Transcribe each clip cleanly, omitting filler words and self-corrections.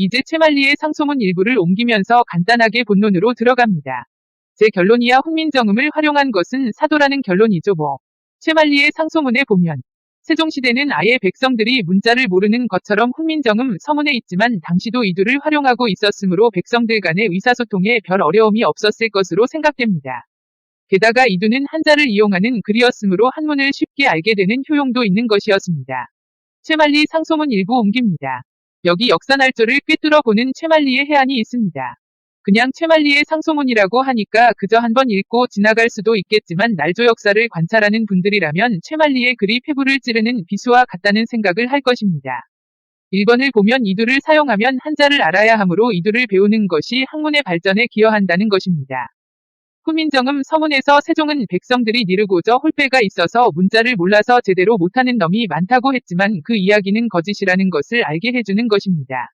이제 최만리의 상소문 일부를 옮기면서 간단하게 본론으로 들어갑니다. 제 결론이야 훈민정음을 활용한 것은 사도라는 결론이죠 뭐. 최만리의 상소문에 보면 세종시대는 아예 백성들이 문자를 모르는 것처럼 훈민정음 서문에 있지만 당시도 이두를 활용하고 있었으므로 백성들 간의 의사소통에 별 어려움이 없었을 것으로 생각됩니다. 게다가 이두는 한자를 이용하는 글이었으므로 한문을 쉽게 알게 되는 효용도 있는 것이었습니다. 최만리 상소문 일부 옮깁니다. 여기 역사날조를 꿰뚫어보는 최만리의 해안이 있습니다. 그냥 최만리의 상소문이라고 하니까 그저 한번 읽고 지나갈 수도 있겠지만 날조 역사를 관찰하는 분들이라면 최만리의 글이 폐부를 찌르는 비수와 같다는 생각을 할 것입니다. 1번을 보면 이두를 사용하면 한자를 알아야 하므로 이두를 배우는 것이 학문의 발전에 기여한다는 것입니다. 훈민정음 서문에서 세종은 백성들이 니르고저 홀빼가 있어서 문자를 몰라서 제대로 못하는 놈이 많다고 했지만 그 이야기는 거짓이라는 것을 알게 해주는 것입니다.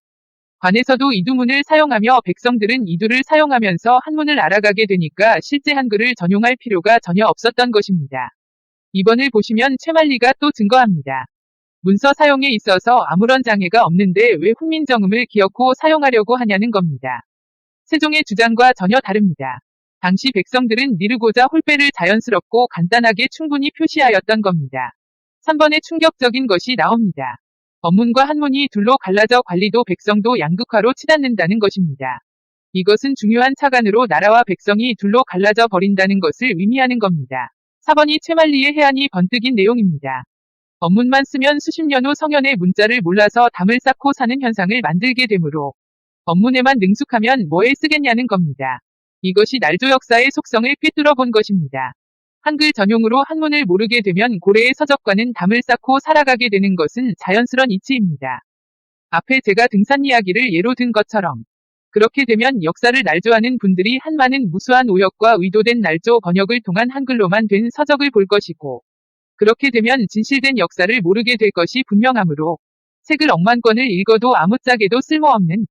관에서도 이두문을 사용하며 백성들은 이두를 사용하면서 한문을 알아가게 되니까 실제 한글을 전용할 필요가 전혀 없었던 것입니다. 2번을 보시면 최만리가 또 증거합니다. 문서 사용에 있어서 아무런 장애가 없는데 왜 훈민정음을 기어코 사용하려고 하냐는 겁니다. 세종의 주장과 전혀 다릅니다. 당시 백성들은 니르고자 홀빼를 자연스럽고 간단하게 충분히 표시하였던 겁니다. 3번에 충격적인 것이 나옵니다. 언문과 한문이 둘로 갈라져 관리도 백성도 양극화로 치닫는다는 것입니다. 이것은 중요한 차관으로 나라와 백성이 둘로 갈라져 버린다는 것을 의미하는 겁니다. 4번이 최만리의 해안이 번뜩인 내용입니다. 언문만 쓰면 수십 년 후 성현의 문자를 몰라서 담을 쌓고 사는 현상을 만들게 되므로 언문에만 능숙하면 뭐에 쓰겠냐는 겁니다. 이것이 날조 역사의 속성을 꿰뚫어 본 것입니다. 한글 전용으로 한문을 모르게 되면 고래의 서적과는 담을 쌓고 살아가게 되는 것은 자연스런 이치입니다. 앞에 제가 등산 이야기를 예로 든 것처럼 그렇게 되면 역사를 날조하는 분들이 한많은 무수한 오역과 의도된 날조 번역을 통한 한글로만 된 서적을 볼 것이고 그렇게 되면 진실된 역사를 모르게 될 것이 분명하므로 책을 억만 권을 읽어도 아무짝에도 쓸모없는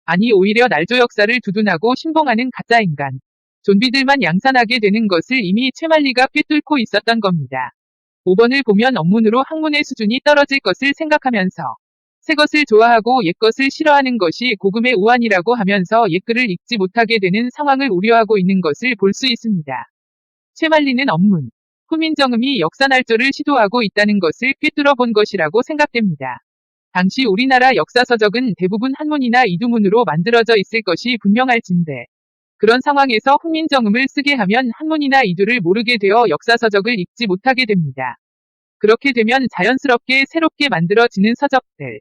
아니 오히려 날조 역사를 두둔하고 신봉하는 가짜인간 좀비들만 양산하게 되는 것을 이미 최만리가 꿰뚫고 있었던 겁니다. 5번을 보면 언문으로 학문의 수준이 떨어질 것을 생각하면서 새 것을 좋아하고 옛 것을 싫어하는 것이 고금의 우환이라고 하면서 옛글을 읽지 못하게 되는 상황을 우려하고 있는 것을 볼 수 있습니다. 최만리는 언문, 훈민정음이 역사날조를 시도하고 있다는 것을 꿰뚫어 본 것이라고 생각됩니다. 당시 우리나라 역사서적은 대부분 한문이나 이두문으로 만들어져 있을 것이 분명할진데 그런 상황에서 훈민정음을 쓰게 하면 한문이나 이두를 모르게 되어 역사서적을 읽지 못하게 됩니다. 그렇게 되면 자연스럽게 새롭게 만들어지는 서적들,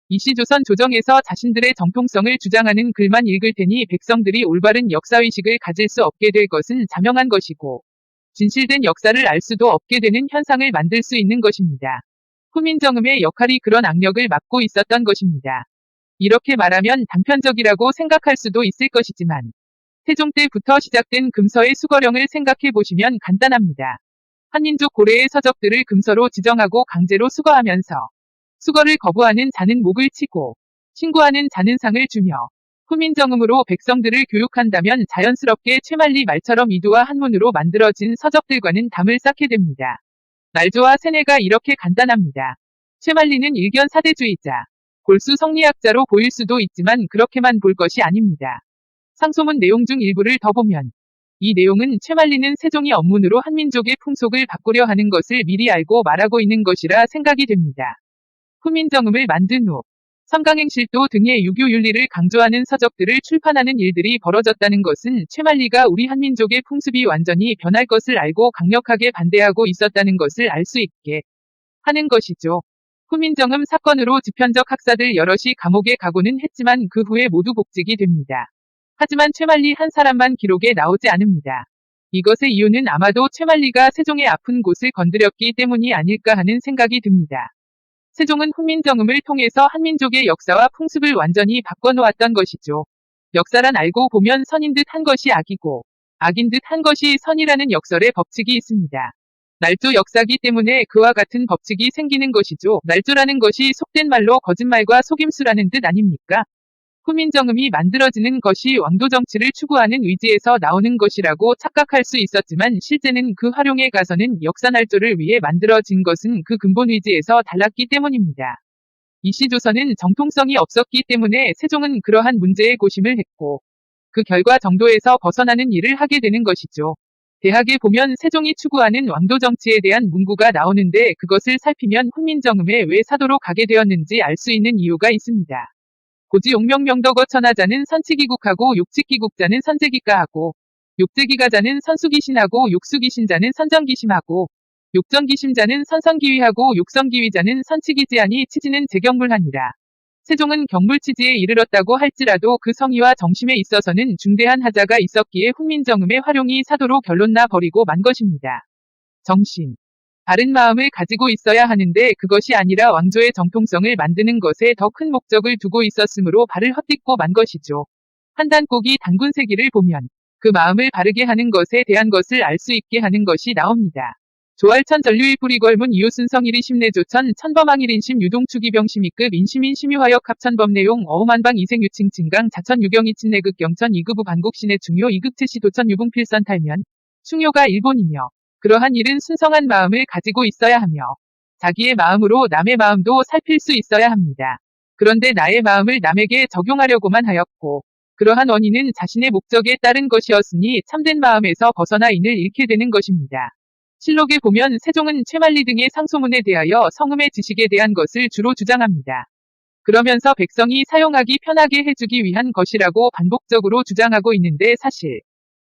이시조선 조정에서 자신들의 정통성을 주장하는 글만 읽을 테니 백성들이 올바른 역사의식을 가질 수 없게 될 것은 자명한 것이고 진실된 역사를 알 수도 없게 되는 현상을 만들 수 있는 것입니다. 훈민정음의 역할이 그런 악력을 막고 있었던 것입니다. 이렇게 말하면 단편적이라고 생각할 수도 있을 것이지만 세종 때부터 시작된 금서의 수거령을 생각해 보시면 간단합니다. 한민족 고래의 서적들을 금서로 지정하고 강제로 수거하면서 수거를 거부하는 자는 목을 치고 신고하는 자는 상을 주며 훈민정음으로 백성들을 교육한다면 자연스럽게 최만리 말처럼 이두와 한문으로 만들어진 서적들과는 담을 쌓게 됩니다. 날조와 세뇌가 이렇게 간단합니다. 최만리는 일견 사대주의자, 골수 성리학자로 보일 수도 있지만 그렇게만 볼 것이 아닙니다. 상소문 내용 중 일부를 더 보면 이 내용은 최만리는 세종이 언문으로 한민족의 풍속을 바꾸려 하는 것을 미리 알고 말하고 있는 것이라 생각이 됩니다. 훈민정음을 만든 후 섬강행실도 등의 유교 윤리를 강조하는 서적들을 출판하는 일들이 벌어졌다는 것은 최만리가 우리 한민족의 풍습이 완전히 변할 것을 알고 강력하게 반대하고 있었다는 것을 알 수 있게 하는 것이죠. 훈민정음 사건으로 지편적 학사들 여럿이 감옥에 가고는 했지만 그 후에 모두 복직이 됩니다. 하지만 최만리 한 사람만 기록에 나오지 않습니다. 이것의 이유는 아마도 최만리가 세종의 아픈 곳을 건드렸기 때문이 아닐까 하는 생각이 듭니다. 세종은 훈민정음을 통해서 한민족의 역사와 풍습을 완전히 바꿔놓았던 것이죠. 역사란 알고 보면 선인 듯 한 것이 악이고 악인 듯 한 것이 선이라는 역설의 법칙이 있습니다. 날조 역사기 때문에 그와 같은 법칙이 생기는 것이죠. 날조라는 것이 속된 말로 거짓말과 속임수라는 뜻 아닙니까? 훈민정음이 만들어지는 것이 왕도 정치를 추구하는 의지에서 나오는 것이라고 착각할 수 있었지만 실제는 그 활용에 가서는 역사날조를 위해 만들어진 것은 그 근본 의지에서 달랐기 때문입니다. 이 시 조선은 정통성이 없었기 때문에 세종은 그러한 문제에 고심을 했고 그 결과 정도에서 벗어나는 일을 하게 되는 것이죠. 대학에 보면 세종이 추구하는 왕도 정치에 대한 문구가 나오는데 그것을 살피면 훈민정음에 왜 사도로 가게 되었는지 알 수 있는 이유가 있습니다. 고지 용명명덕어 천하자는 선치기국하고 육치기국자는 선제기가하고 육제기가자는 선수기신하고 육수기신자는 선정기심하고 육정기심자는 선성기위하고 육성기위자는 선치기지하니 치지는 제경물하니라. 세종은 경물치지에 이르렀다고 할지라도 그 성의와 정심에 있어서는 중대한 하자가 있었기에 훈민정음의 활용이 사도로 결론나 버리고 만 것입니다. 정신. 바른 마음을 가지고 있어야 하는데 그것이 아니라 왕조의 정통성을 만드는 것에 더 큰 목적을 두고 있었으므로 발을 헛딛고 만 것이죠. 한단꼬기 단군세기를 보면 그 마음을 바르게 하는 것에 대한 것을 알 수 있게 하는 것이 나옵니다. 조알천 전류일 뿌리궐문 이웃순성일이 심내조천 천범왕일인심 유동추기병심이급 인심인 심유화역 합천범내용 어우만방 이생유칭 진강 자천 유경이 친내극 경천 이급부 반곡신의 중요 이급체시 도천 유붕필선 탈면 충요가 일본이며 그러한 일은 순성한 마음을 가지고 있어야 하며 자기의 마음으로 남의 마음도 살필 수 있어야 합니다. 그런데 나의 마음을 남에게 적용하려고만 하였고 그러한 원인은 자신의 목적에 따른 것이었으니 참된 마음에서 벗어나 인을 잃게 되는 것입니다. 실록에 보면 세종은 최만리 등의 상소문에 대하여 성음의 지식에 대한 것을 주로 주장합니다. 그러면서 백성이 사용하기 편하게 해주기 위한 것이라고 반복적으로 주장하고 있는데 사실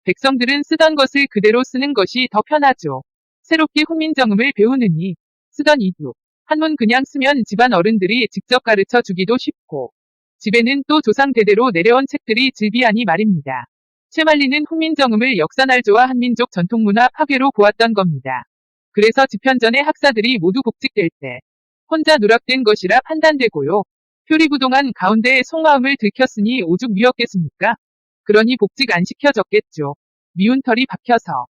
백성들은 쓰던 것을 그대로 쓰는 것이 더 편하죠. 새롭게 훈민정음을 배우느니 쓰던 이두 한문 그냥 쓰면 집안 어른들이 직접 가르쳐 주기도 쉽고 집에는 또 조상 대대로 내려온 책들이 즐비하니 말입니다. 최만리는 훈민정음을 역사날조와 한민족 전통문화 파괴로 보았던 겁니다. 그래서 집현전의 학사들이 모두 복직될 때 혼자 누락된 것이라 판단되고요. 표리부동한 가운데에 속마음을 들켰으니 오죽 미웠겠습니까? 그러니 복직 안 시켜졌겠죠. 미운 털이 박혀서.